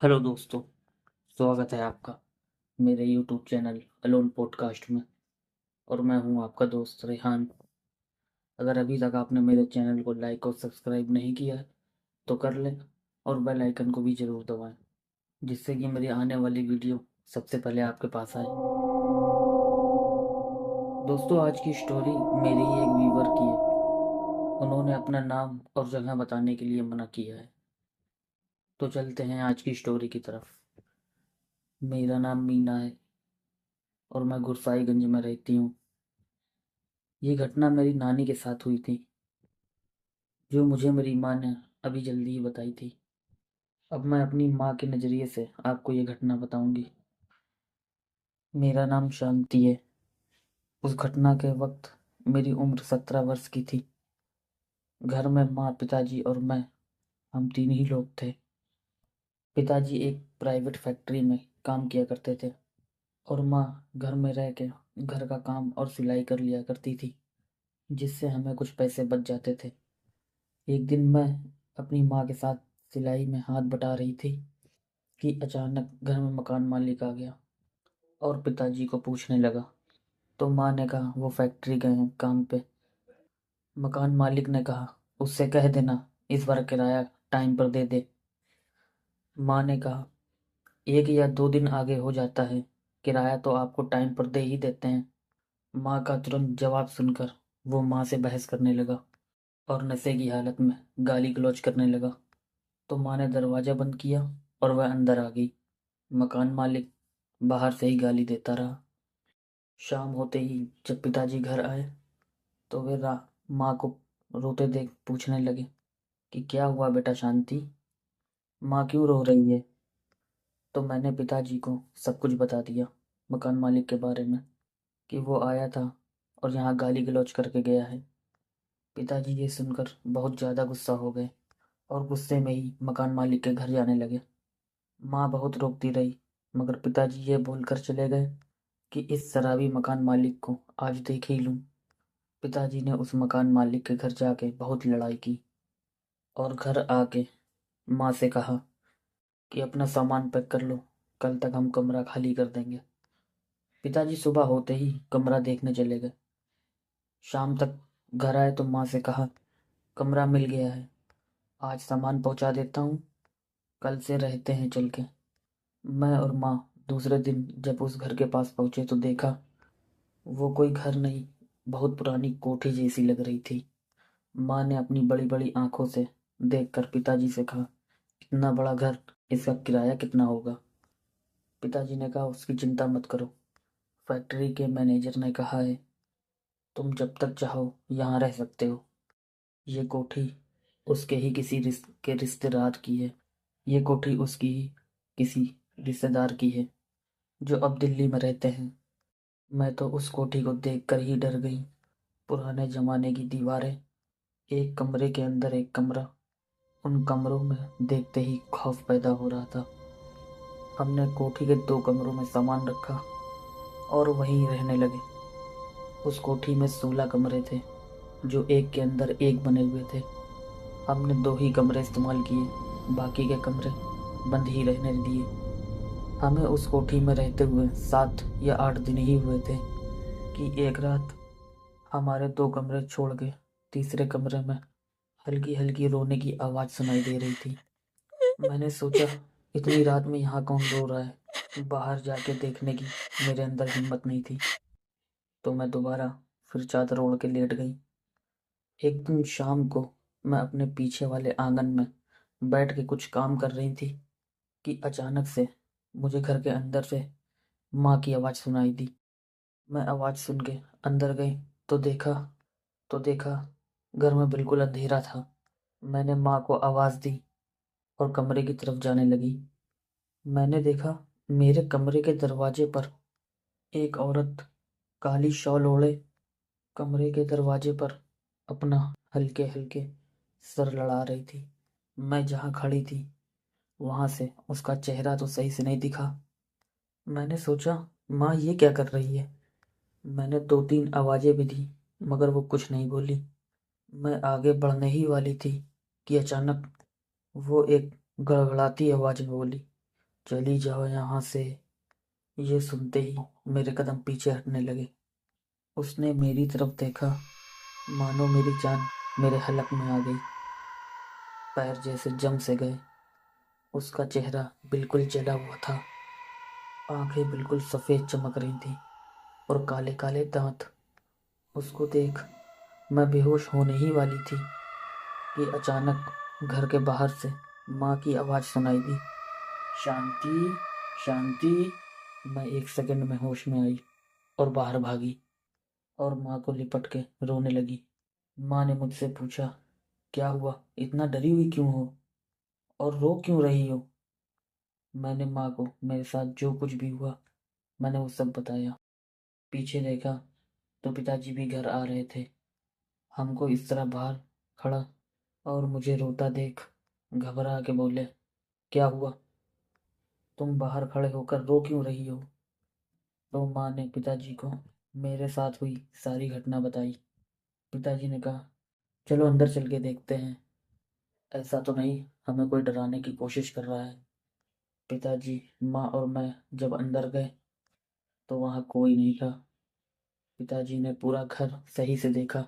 Hello दोस्तों, स्वागत है आपका मेरे यूट्यूब चैनल अलोन पॉडकास्ट में। और मैं हूं आपका दोस्त रेहान। अगर अभी तक आपने मेरे चैनल को लाइक और सब्सक्राइब नहीं किया है तो कर लें और बेल आइकन को भी ज़रूर दबाएं, जिससे कि मेरी आने वाली वीडियो सबसे पहले आपके पास आए। दोस्तों, आज की स्टोरी मेरे ही एक व्यूवर की है। उन्होंने अपना नाम और जगह बताने के लिए मना किया है, तो चलते हैं आज की स्टोरी की तरफ। मेरा नाम मीना है और मैं गुरसाईगंज में रहती हूँ। ये घटना मेरी नानी के साथ हुई थी, जो मुझे मेरी माँ ने अभी जल्दी ही बताई थी। अब मैं अपनी माँ के नज़रिए से आपको ये घटना बताऊंगी। मेरा नाम शांति है। उस घटना के वक्त मेरी उम्र 17 वर्ष की थी। घर में माँ, पिताजी और मैं, हम तीन ही लोग थे। पिताजी एक प्राइवेट फैक्ट्री में काम किया करते थे और माँ घर में रह के घर का काम और सिलाई कर लिया करती थी, जिससे हमें कुछ पैसे बच जाते थे। एक दिन मैं अपनी माँ के साथ सिलाई में हाथ बटा रही थी कि अचानक घर में मकान मालिक आ गया और पिताजी को पूछने लगा। तो माँ ने कहा वो फैक्ट्री गए हैं काम पे। मकान मालिक ने कहा उससे कह देना इस बार किराया टाइम पर दे दे। माँ ने कहा 1 या 2 दिन आगे हो जाता है, किराया तो आपको टाइम पर दे ही देते हैं। माँ का तुरंत जवाब सुनकर वो माँ से बहस करने लगा और नशे की हालत में गाली गलौज करने लगा। तो माँ ने दरवाज़ा बंद किया और वह अंदर आ गई। मकान मालिक बाहर से ही गाली देता रहा। शाम होते ही जब पिताजी घर आए तो वे माँ को रोते देख पूछने लगे कि क्या हुआ बेटा शांति, माँ क्यों रो रही है। तो मैंने पिताजी को सब कुछ बता दिया मकान मालिक के बारे में, कि वो आया था और यहाँ गाली गलौज करके गया है। पिताजी ये सुनकर बहुत ज़्यादा गुस्सा हो गए और गुस्से में ही मकान मालिक के घर जाने लगे। माँ बहुत रोकती रही, मगर पिताजी ये बोलकर चले गए कि इस शराबी मकान मालिक को आज देख ही लूँ। पिताजी ने उस मकान मालिक के घर जाके बहुत लड़ाई की और घर आके माँ से कहा कि अपना सामान पैक कर लो, कल तक हम कमरा खाली कर देंगे। पिताजी सुबह होते ही कमरा देखने चले गए। शाम तक घर आए तो माँ से कहा कमरा मिल गया है, आज सामान पहुँचा देता हूँ, कल से रहते हैं चल के। मैं और माँ दूसरे दिन जब उस घर के पास पहुँचे तो देखा वो कोई घर नहीं, बहुत पुरानी कोठी जैसी लग रही थी। माँ ने अपनी बड़ी बड़ी आंखों से देखकर पिताजी से कहा इतना बड़ा घर, इसका किराया कितना होगा। पिताजी ने कहा उसकी चिंता मत करो, फैक्ट्री के मैनेजर ने कहा है तुम जब तक चाहो यहाँ रह सकते हो। ये कोठी उसके ही किसी के रिश्तेदार की है। ये कोठी उसकी ही किसी रिश्तेदार की है जो अब दिल्ली में रहते हैं। मैं तो उस कोठी को देखकर ही डर गई। पुराने जमाने की दीवारें, एक कमरे के अंदर एक कमरा, उन कमरों में देखते ही खौफ पैदा हो रहा था। हमने कोठी के 2 कमरों में सामान रखा और वहीं रहने लगे। उस कोठी में 16 कमरे थे, जो एक के अंदर एक बने हुए थे। हमने 2 ही कमरे इस्तेमाल किए, बाकी के कमरे बंद ही रहने दिए। हमें उस कोठी में रहते हुए 7 या 8 दिन ही हुए थे कि एक रात हमारे 2 कमरे छोड़ के तीसरे कमरे में हल्की हल्की रोने की आवाज़ सुनाई दे रही थी। मैंने सोचा इतनी रात में यहाँ कौन रो रहा है, बाहर जाके देखने की मेरे अंदर हिम्मत नहीं थी। तो मैं दोबारा फिर चादर ओढ़ के लेट गई। एक दिन शाम को मैं अपने पीछे वाले आंगन में बैठ के कुछ काम कर रही थी कि अचानक से मुझे घर के अंदर से माँ की आवाज़ सुनाई दी। मैं आवाज़ सुन के अंदर गई तो देखा तो देखा, घर में बिल्कुल अंधेरा था। मैंने माँ को आवाज़ दी और कमरे की तरफ जाने लगी। मैंने देखा मेरे कमरे के दरवाजे पर एक औरत काली शॉल ओढ़े कमरे के दरवाजे पर अपना हल्के हल्के सर लड़ा रही थी। मैं जहाँ खड़ी थी वहां से उसका चेहरा तो सही से नहीं दिखा। मैंने सोचा माँ ये क्या कर रही है। मैंने 2-3 आवाज़ें भी दी मगर वो कुछ नहीं बोली। मैं आगे बढ़ने ही वाली थी कि अचानक वो एक गड़गड़ाती आवाज़ में बोली चली जाओ यहाँ से। ये सुनते ही मेरे कदम पीछे हटने लगे। उसने मेरी तरफ देखा, मानो मेरी जान मेरे हलक में आ गई। पैर जैसे जम से गए। उसका चेहरा बिल्कुल जला हुआ था। आंखें बिल्कुल सफ़ेद चमक रही थी और काले काले दांत। उसको देख मैं बेहोश होने ही वाली थी कि अचानक घर के बाहर से माँ की आवाज़ सुनाई दी, शांति, शांति। मैं एक सेकंड में होश में आई और बाहर भागी और माँ को लिपट के रोने लगी। माँ ने मुझसे पूछा, क्या हुआ, इतना डरी हुई क्यों हो और रो क्यों रही हो? मैंने माँ को मेरे साथ जो कुछ भी हुआ मैंने वो सब बताया। पीछे देखा तो पिताजी भी घर आ रहे थे। हमको इस तरह बाहर खड़ा और मुझे रोता देख घबरा के बोले, क्या हुआ, तुम बाहर खड़े होकर रो क्यों रही हो? तो माँ ने पिताजी को मेरे साथ हुई सारी घटना बताई। पिताजी ने कहा, चलो अंदर चल के देखते हैं, ऐसा तो नहीं हमें कोई डराने की कोशिश कर रहा है। पिताजी, माँ और मैं जब अंदर गए तो वहाँ कोई नहीं था। पिताजी ने पूरा घर सही से देखा,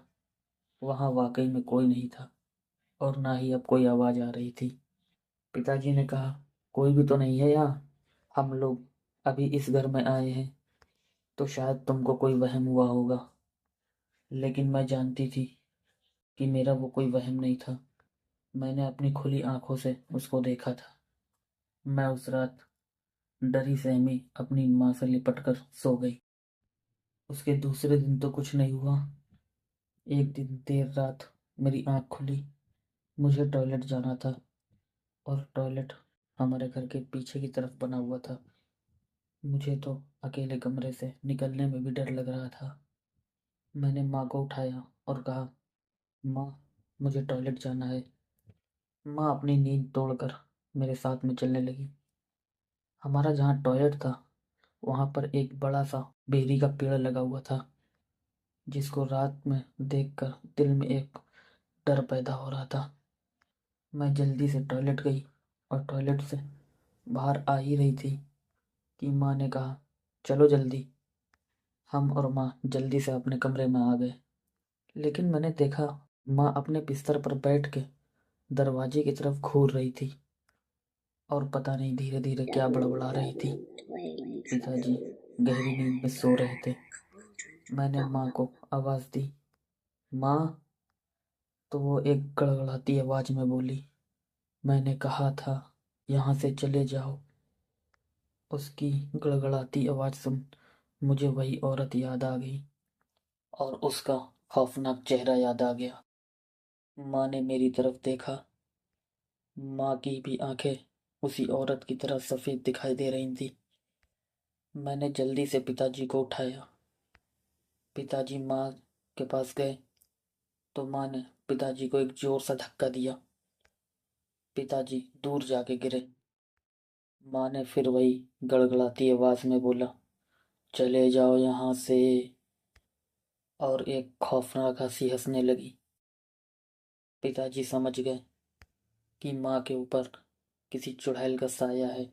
वहाँ वाकई में कोई नहीं था और ना ही अब कोई आवाज़ आ रही थी। पिताजी ने कहा, कोई भी तो नहीं है यहाँ, हम लोग अभी इस घर में आए हैं तो शायद तुमको कोई वहम हुआ होगा। लेकिन मैं जानती थी कि मेरा वो कोई वहम नहीं था। मैंने अपनी खुली आंखों से उसको देखा था। मैं उस रात डरी सहमी अपनी माँ से लिपट कर सो गई। उसके दूसरे दिन तो कुछ नहीं हुआ। एक दिन देर रात मेरी आंख खुली। मुझे टॉयलेट जाना था और टॉयलेट हमारे घर के पीछे की तरफ बना हुआ था। मुझे तो अकेले कमरे से निकलने में भी डर लग रहा था। मैंने माँ को उठाया और कहा, माँ, मुझे टॉयलेट जाना है। माँ अपनी नींद तोड़कर मेरे साथ में चलने लगी। हमारा जहाँ टॉयलेट था वहाँ पर एक बड़ा सा बेरी का पेड़ लगा हुआ था, जिसको रात में देखकर दिल में एक डर पैदा हो रहा था। मैं जल्दी से टॉयलेट गई और टॉयलेट से बाहर आ ही रही थी कि माँ ने कहा, चलो जल्दी। हम और माँ जल्दी से अपने कमरे में आ गए। लेकिन मैंने देखा माँ अपने बिस्तर पर बैठ के दरवाजे की तरफ घूर रही थी और पता नहीं धीरे धीरे क्या बड़बड़ा रही थी। पिताजी गहरी नींद में सो रहे थे। मैंने माँ को आवाज़ दी, माँ। तो वो एक गड़गड़ाती आवाज़ में बोली, मैंने कहा था यहाँ से चले जाओ। उसकी गड़गड़ाती आवाज़ सुन मुझे वही औरत याद आ गई और उसका खौफनाक चेहरा याद आ गया। माँ ने मेरी तरफ देखा। माँ की भी आंखें उसी औरत की तरह सफ़ेद दिखाई दे रही थी। मैंने जल्दी से पिताजी को उठाया। पिताजी माँ के पास गए तो माँ ने पिताजी को एक जोर सा धक्का दिया। पिताजी दूर जाके गिरे। माँ ने फिर वही गड़गड़ाती आवाज़ में बोला, चले जाओ यहाँ से, और एक खौफनाक हंसी हंसने लगी। पिताजी समझ गए कि माँ के ऊपर किसी चुड़ैल का साया है।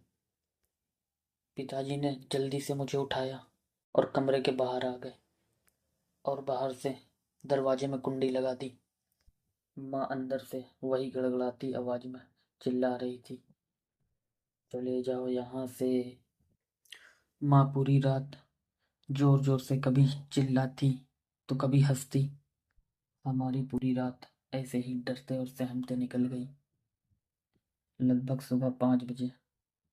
पिताजी ने जल्दी से मुझे उठाया और कमरे के बाहर आ गए और बाहर से दरवाजे में कुंडी लगा दी। माँ अंदर से वही गड़गड़ाती आवाज़ में चिल्ला रही थी, चले जाओ यहाँ से। माँ पूरी रात जोर जोर से कभी चिल्लाती तो कभी हंसती। हमारी पूरी रात ऐसे ही डरते और सहमते निकल गई। लगभग सुबह 5 बजे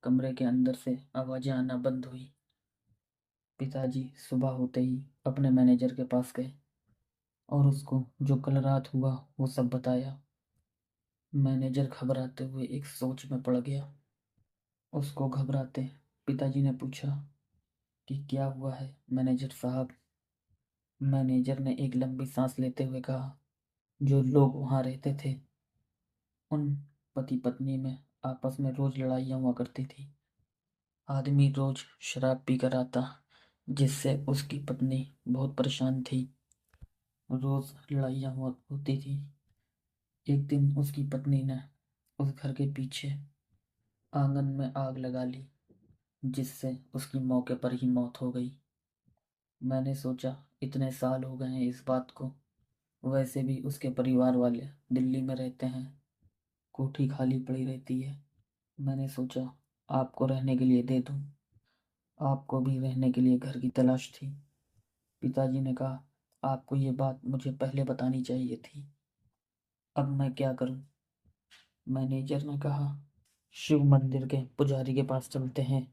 कमरे के अंदर से आवाज़ें आना बंद हुई। पिताजी सुबह होते ही अपने मैनेजर के पास गए और उसको जो कल रात हुआ वो सब बताया। मैनेजर घबराते हुए एक सोच में पड़ गया। उसको घबराते पिताजी ने पूछा कि क्या हुआ है मैनेजर साहब। मैनेजर ने एक लंबी सांस लेते हुए कहा, जो लोग वहाँ रहते थे उन पति पत्नी में आपस में रोज लड़ाइयाँ हुआ करती थी। आदमी रोज शराब पी कर आता, जिससे उसकी पत्नी बहुत परेशान थी। रोज लड़ाइयाँ हुआ होती थी। एक दिन उसकी पत्नी ने उस घर के पीछे आंगन में आग लगा ली जिससे उसकी मौके पर ही मौत हो गई। मैंने सोचा इतने साल हो गए हैं इस बात को, वैसे भी उसके परिवार वाले दिल्ली में रहते हैं, कोठी खाली पड़ी रहती है। मैंने सोचा आपको रहने के लिए दे दूं, आपको भी रहने के लिए घर की तलाश थी। पिताजी ने कहा आपको ये बात मुझे पहले बतानी चाहिए थी, अब मैं क्या करूं। मैनेजर ने कहा शिव मंदिर के पुजारी के पास चलते हैं,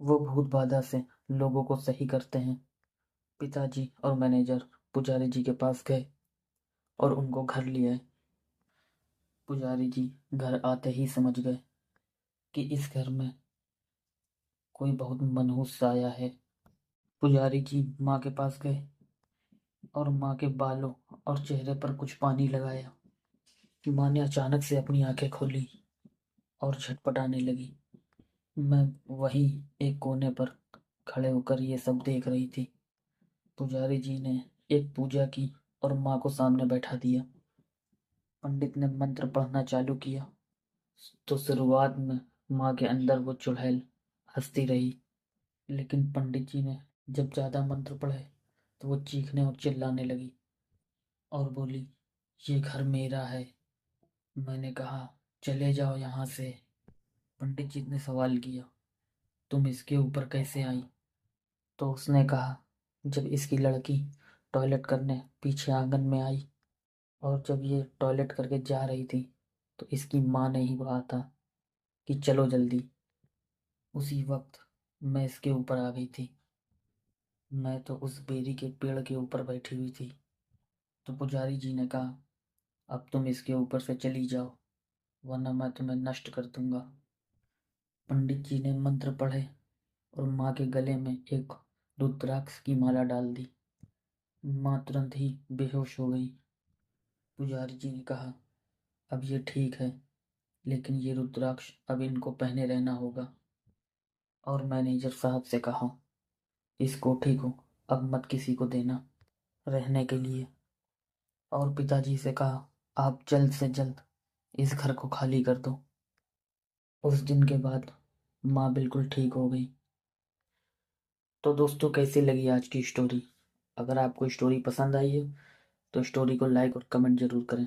वो भूत बाधा से लोगों को सही करते हैं। पिताजी और मैनेजर पुजारी जी के पास गए और उनको घर ले आए। पुजारी जी घर आते ही समझ गए कि इस घर में कोई बहुत मनहूस साया है। पुजारी जी माँ के पास गए और माँ के बालों और चेहरे पर कुछ पानी लगाया। माँ ने अचानक से अपनी आंखें खोली और झटपटाने लगी। मैं वहीं एक कोने पर खड़े होकर ये सब देख रही थी। पुजारी जी ने एक पूजा की और माँ को सामने बैठा दिया। पंडित ने मंत्र पढ़ना चालू किया तो शुरुआत में माँ के अंदर वो चुड़ैल हंसती रही, लेकिन पंडित जी ने जब ज्यादा मंत्र पढ़े तो वो चीखने और चिल्लाने लगी और बोली ये घर मेरा है। मैंने कहा चले जाओ यहाँ से। पंडित जी ने सवाल किया तुम इसके ऊपर कैसे आई। तो उसने कहा जब इसकी लड़की टॉयलेट करने पीछे आंगन में आई और जब ये टॉयलेट करके जा रही थी तो इसकी माँ ने ही कहा था कि चलो जल्दी। उसी वक्त मैं इसके ऊपर आ गई थी। मैं तो उस बेरी के पेड़ के ऊपर बैठी हुई थी। तो पुजारी जी ने कहा अब तुम इसके ऊपर से चली जाओ वरना मैं तुम्हें नष्ट कर दूंगा। पंडित जी ने मंत्र पढ़े और माँ के गले में एक रुद्राक्ष की माला डाल दी। माँ तुरंत ही बेहोश हो गई। पुजारी जी ने कहा अब ये ठीक है, लेकिन ये रुद्राक्ष अब इनको पहने रहना होगा। और मैनेजर साहब से कहा इस कोठी को अब मत किसी को देना रहने के लिए। और पिताजी से कहा आप जल्द से जल्द इस घर को खाली कर दो। उस दिन के बाद माँ बिल्कुल ठीक हो गई। तो दोस्तों कैसी लगी आज की स्टोरी? अगर आपको स्टोरी पसंद आई है तो स्टोरी को लाइक और कमेंट जरूर करें।